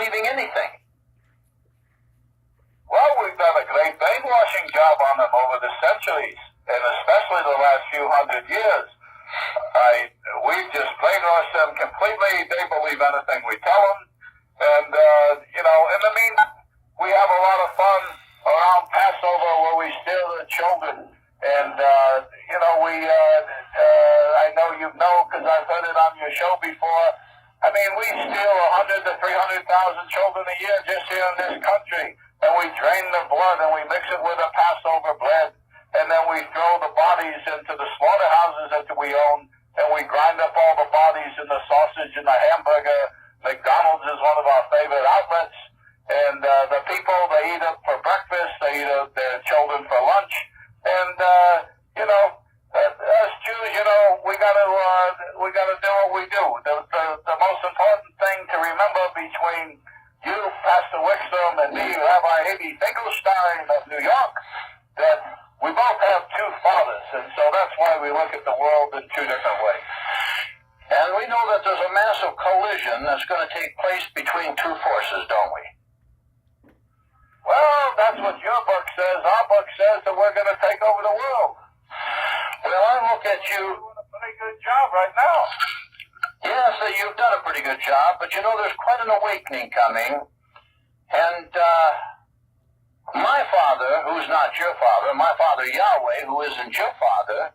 believing anything. Well, we've done a great brainwashing job on them over the centuries, and especially the last few hundred years. We've just brainwashed them completely. They believe anything we tell them. And, in the meantime, we have a lot of fun around Passover where we steal the children. And, I know you know because I've heard it on your show before. I mean, we steal 100 to 300,000 children a year just here in this country. And we drain the blood and we mix it with a Passover bread. And then we throw the bodies into the slaughterhouses that we own. And we grind up all the bodies in the sausage and the hamburger. McDonald's is one of our favorite outlets. And the people, they eat it for breakfast. They eat their children for lunch. And, as Jews, we gotta do what we do. The most important thing to remember between you, Pastor Wickstrom, and me, Rabbi Hedy Finkelstein of New York, that we both have two fathers, and so that's why we look at the world in two different ways. And we know that there's a massive collision that's going to take place between two forces, don't we? Well, that's what your book says. Our book says that we're going to take over the world. Well, I look at you... You're doing a pretty good job right now. Yes, you've done a pretty good job, but there's quite an awakening coming. And my father, who's not your father, my father Yahweh, who isn't your father,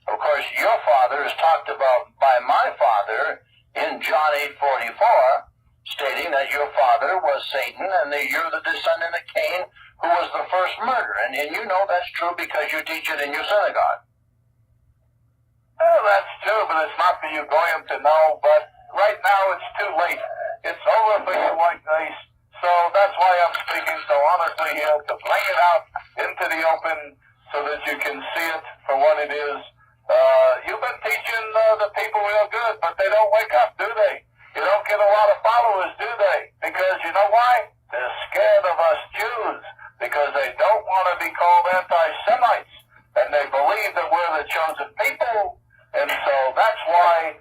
of course, your father is talked about by my father in John 8:44, stating that your father was Satan and that you're the descendant of Cain, who was the first murderer. And you know that's true because you teach it in your synagogue. Well, that's true, but it's not for you Goyim to know. But right now it's too late. It's over for you white race. So that's why I'm speaking so honestly here, to bring it out into the open so that you can see it for what it is. You've been teaching the people real good, but they don't wake up, do they? You don't get a lot of followers, do they? Because you know why? They're scared of us Jews because they don't want to be called anti-Semites, and they believe that we're the chosen people. And so that's why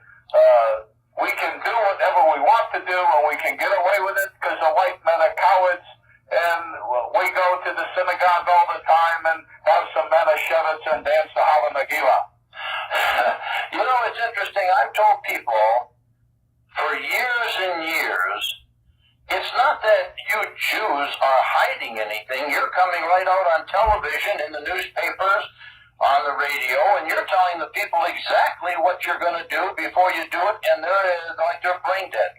we can do whatever we want to do, and we can get away with it because the white men are cowards. And we go to the synagogue all the time and have some Manischewitz and dance the Hava Megillah. It's interesting. I've told people for years and years, it's not that you Jews are hiding anything. You're coming right out on television, in the newspapers, on the radio, and you're telling the people exactly what you're going to do before you do it, and they're brain dead.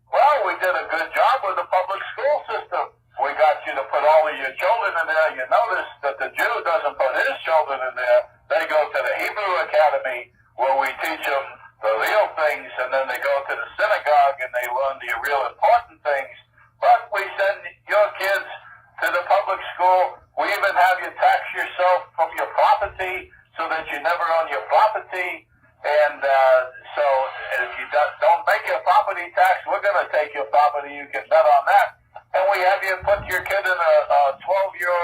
Well, we did a good job with the public school system. We got you to put all of your children in there. You notice that the Jew doesn't put his children in there. They go to the Hebrew Academy where we teach them the real things, and then they go to the synagogue and they learn the real important things. But we send your kids to the public school. We even have you tax yourself from your property so that you never own your property. And so if you don't make your property tax, we're going to take your property. You can bet on that. And we have you put your kid in a 12-year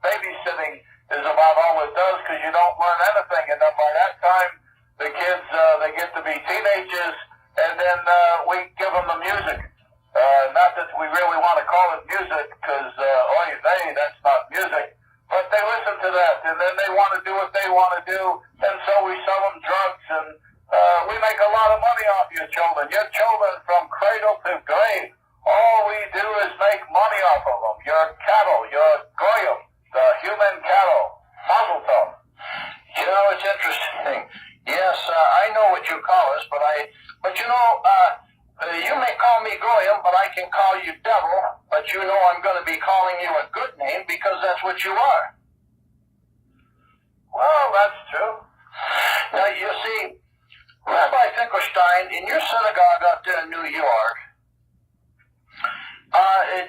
babysitting is about all it does because you don't learn anything. And then by that time, the kids, they get to be teenagers, and then we give them the music. Not that we really want to call it music because, that's not music. But they listen to that, and then they want to do what they want to do, and so we sell them drugs, and we make a lot of money off your children. Your children from cradle to grave, all we do is make money off of them. Your cattle, your goyim, the human cattle, mazel tov. It's interesting. Yes, I know what you call us, but you may call me Goyim, but I can call you devil, but I'm going to be calling you a good name because that's what you are. Well, that's true. Now, you see, Rabbi Finkelstein, in your synagogue out there in New York,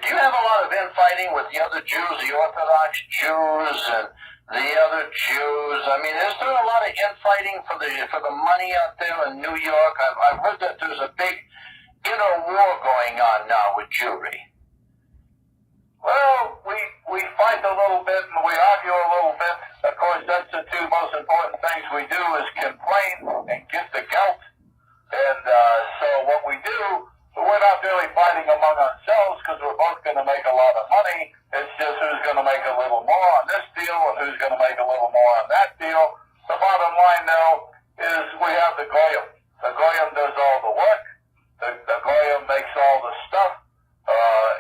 do you have a lot of infighting with the other Jews, the Orthodox Jews, and the other Jews? I mean, is there a lot of infighting for the money out there in New York? I've heard that there's a big inner war going on now with Jewry. Well, we fight a little bit and we argue a little bit. Of course, that's the two most important things we do is complain and get the guilt. And so what we do, we're we're not really fighting among ourselves because we're both going to make a lot of money. It's just who's going to make a little more on this deal and who's going to make a little more on that deal. The bottom line now is we have the Goyim. The Goyim does all the work. The Goyim makes all the stuff.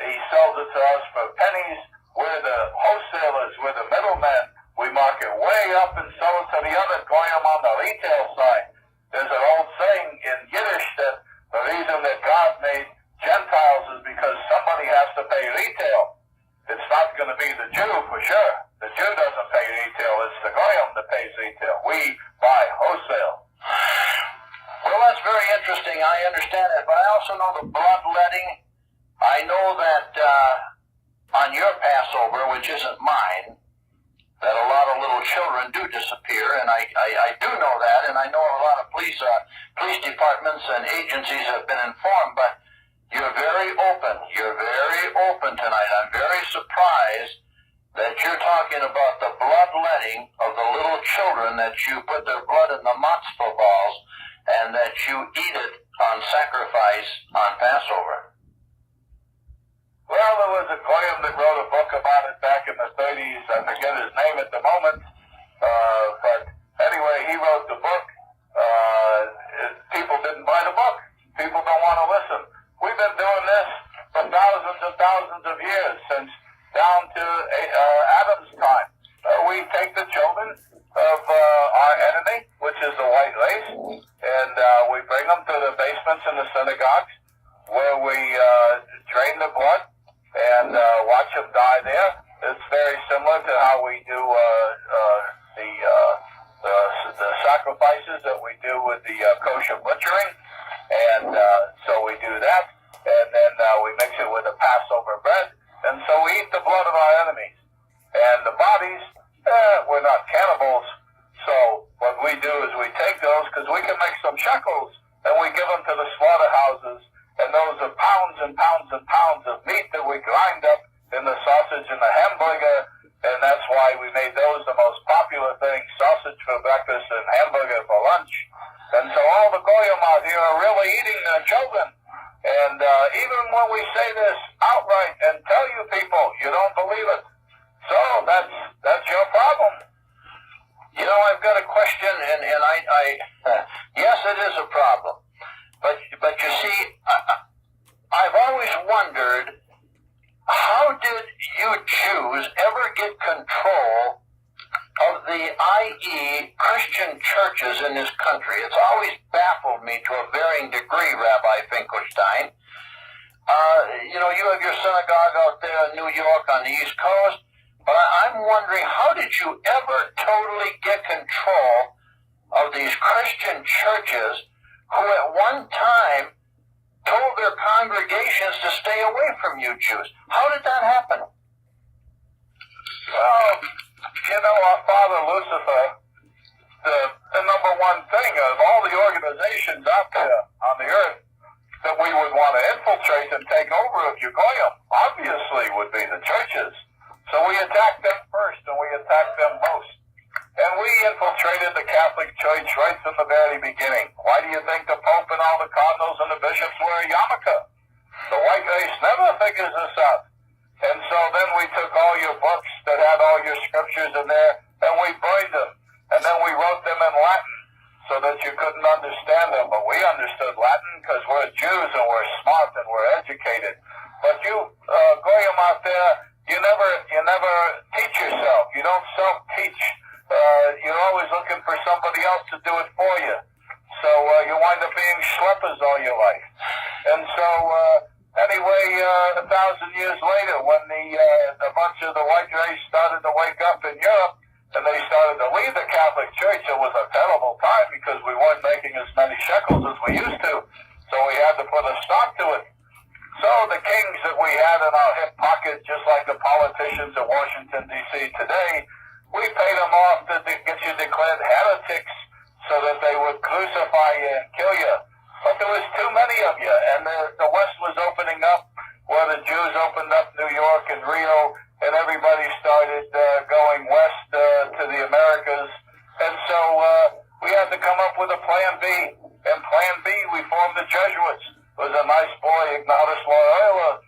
He sells it to us for pennies. We're the wholesalers. We're the middlemen. We mark it way up and sell it to the other Goyim on the retail side. There's an old saying in Yiddish that the reason that God made Gentiles is because somebody has to pay retail. It's not going to be the Jew for sure. The Jew doesn't pay retail. It's the Goyim that pays retail. We buy wholesale. Well, that's very interesting. I understand that, but I also know the bloodletting. I know that on your Passover, which isn't mine, that a lot of little children do disappear, and I do know that, and I know a lot of police departments and agencies have been informed, but you're very open. You're very open tonight. I'm very surprised that you're talking about the bloodletting of the little children, that you put their blood in the matzo balls, and that you eat it on sacrifice on Passover. Well, there was a Goyim that wrote a book about it back in the 30s. I forget his name at the moment. But anyway, he wrote the book. People didn't buy the book. People don't want to listen. We've been doing this for thousands and thousands of years, since down to Adam's time. We take the children of our enemy, which is the white race, and we bring them to the basements in the synagogues, where we drain the blood and watch them die there. It's very similar to how we do the sacrifices that we do with the kosher butchering, and so we do that, and then we mix it with the Passover bread, and so we eat the blood of our enemies. And the bodies, we're not cannibals, so what we do is we take those, because we can make some shekels, and we give them to the slaughterhouses. And those are pounds and pounds and pounds of meat that we grind up in the sausage and the hamburger, and that's why we made those the most popular thing, sausage for breakfast and hamburger for lunch. And so all the Goyim out here are really eating their children. And even when we say this outright and tell you people, you don't believe it. So that's your problem. You know, I've got a question, and yes, it is a problem. But you see, I've always wondered, how did you Jews ever get control of the i.e. Christian churches in this country? It's always baffled me to a varying degree, Rabbi Finkelstein. You know, you have your synagogue out there in New York on the East Coast, but I'm wondering, how did you ever totally get control of these Christian churches who at one time told their congregations to stay away from you Jews? How did that happen? Well, you know, our father Lucifer, the number one thing of all the organizations out there on the earth that we would want to infiltrate and take over of you Goyim, obviously would be the churches. So we attacked them first, and we attacked them most. And we infiltrated the Catholic Church right from the very beginning. Why do you think the Pope and all the cardinals and the bishops wear a yarmulke? The white race never figures this out. And so then we took all your books that had all your scriptures in there, and we burned them. And then we wrote them in Latin so that you couldn't understand them. But we understood Latin because we're Jews and we're smart and we're educated. But you, Goyim out there, you never teach yourself. You don't self-teach. You're always looking for somebody else to do it for you. So you wind up being schleppers all your life. And so anyway, 1,000 years later, when a bunch of the white race started to wake up in Europe, and they started to leave the Catholic Church, it was a terrible time because we weren't making as many shekels as we used to. So we had to put a stop to it. So the kings that we had in our hip pocket, just like the politicians in Washington, D.C. today, we paid them off to get you declared heretics so that they would crucify you and kill you. But there was too many of you, and the West was opening up, where the Jews opened up New York and Rio, and everybody started going west to the Americas. And so we had to come up with a plan B. And plan B, we formed the Jesuits. was a nice boy, Ignatius Loyola,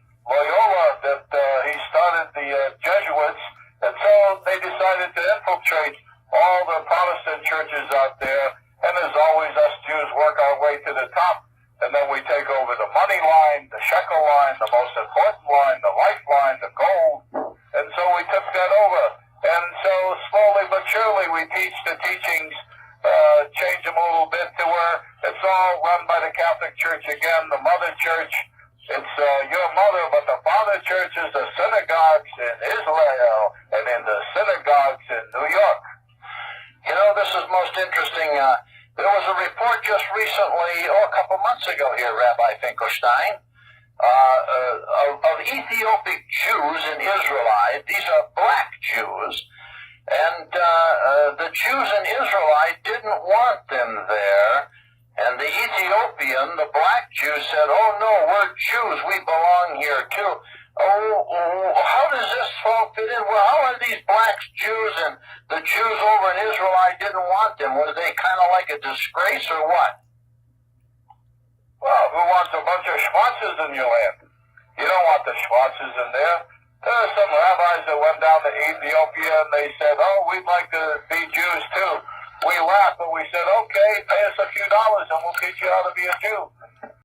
that he started the Jesuits, and so they decided to infiltrate all the Protestant churches out there, and as always, us Jews work our way to the top, and then we take over the money line, the shekel line, the most important line, the lifeline, the gold, and so we took that over. And so slowly but surely we teach the teachings, change them a little bit to where it's all run by the Catholic Church again, the Mother Church. It's your mother, but the Father Church is the synagogues in Israel and in the synagogues in New York. You know, this is most interesting. There was a report just recently, a couple months ago here, Rabbi Finkelstein, of Ethiopic Jews in Israelite. These are black Jews, and the Jews in Israelite didn't want them there, and the Ethiopian, the black Jew, said, "Oh no, we're Jews, we belong here too." Oh, how does this all fit in? Well, how are these blacks Jews and the Jews over in Israelite didn't want them? Were they kind of like a disgrace or what? Well, who wants a bunch of Schwarzes in your land? You don't want the Schwarzes in there. There are some rabbis that went down to Ethiopia and they said, "Oh, we'd like to be Jews too." We laughed, but we said, "Okay, pay us a few dollars and we'll teach you how to be a Jew."